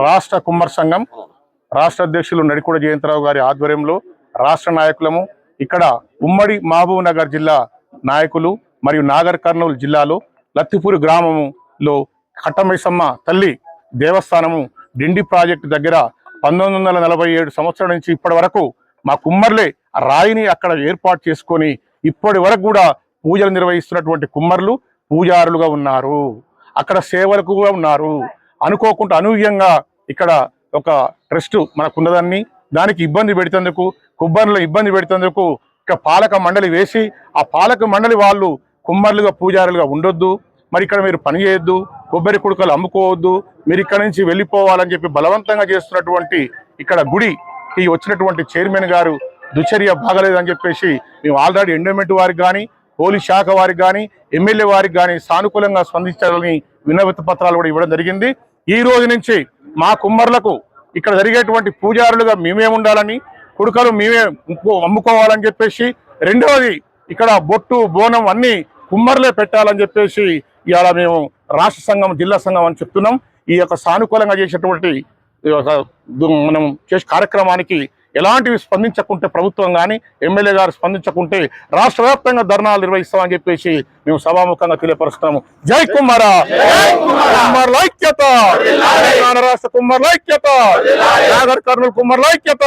రాష్ట్ర కుమ్మర్ సంఘం రాష్ట్ర అధ్యక్షులు నడికూడ జయంతరావు గారి ఆధ్వర్యంలో రాష్ట్ర నాయకులము ఇక్కడ ఉమ్మడి మహబూబ్ నగర్ జిల్లా నాయకులు మరియు నాగర్ కర్నూలు జిల్లాలో లత్తిపూరి గ్రామములో కట్టమైసమ్మ తల్లి దేవస్థానము డిండి ప్రాజెక్టు దగ్గర 1947 సంవత్సరం నుంచి ఇప్పటి వరకు మా కుమ్మర్లే రాయిని అక్కడ ఏర్పాటు చేసుకొని ఇప్పటి వరకు కూడా పూజలు నిర్వహిస్తున్నటువంటి కుమ్మర్లు పూజారులుగా ఉన్నారు. అక్కడ సేవలకు కూడా ఉన్నారు. అనుకోకుండా అనూహ్యంగా ఇక్కడ ఒక ట్రస్ట్ మనకున్నదాన్ని దానికి ఇబ్బంది పెడుతందుకు కుమ్మర్లు ఇబ్బంది పెడుతందుకు ఇక్కడ పాలక మండలి వేసి ఆ పాలక మండలి వాళ్ళు కుమ్మర్లుగా పూజారులుగా ఉండొద్దు, మరి ఇక్కడ మీరు పని చేయొద్దు, కొబ్బరి కుడుకలు అమ్ముకోవద్దు, మీరు ఇక్కడ నుంచి వెళ్ళిపోవాలని చెప్పి బలవంతంగా చేస్తున్నటువంటి ఇక్కడ గుడికి వచ్చినటువంటి చైర్మన్ గారు దుచర్య బాగలేదని చెప్పేసి మేము ఆల్రెడీ ఎండోమెంట్ వారికి కానీ పోలీస్ శాఖ వారికి కానీ ఎమ్మెల్యే వారికి కానీ సానుకూలంగా స్పందించాలని వినతి పత్రాలు కూడా ఇవ్వడం జరిగింది. ఈ రోజు నుంచి మా కుమ్మర్లకు ఇక్కడ జరిగేటువంటి పూజారులుగా మేమే ఉండాలని, కుడుకలు మేమే అమ్ముకోవాలని చెప్పేసి, రెండవది ఇక్కడ బొట్టు బోనం అన్ని కుమ్మర్లే పెట్టాలని చెప్పేసి ఇవాళ మేము రాష్ట్ర సంఘం జిల్లా సంఘం అని చెప్తున్నాం. ఈ యొక్క సానుకూలంగా చేసేటువంటి మనం చేసే కార్యక్రమానికి ఎలాంటివి స్పందించకుంటే ప్రభుత్వం కానీ ఎమ్మెల్యే గారు స్పందించకుంటే రాష్ట్ర వ్యాప్తంగా ధర్నాలు నిర్వహిస్తామని చెప్పేసి మేము సభాముఖంగా తెలియపరుస్తున్నాము. జై కుమ్మర, కుమ్మర్ల ఐక్యత, తెలంగాణ రాష్ట్ర కుమ్మర్ల ఐక్యత, నాగర్ కర్నూలు కుమ్మర్ల ఐక్యత.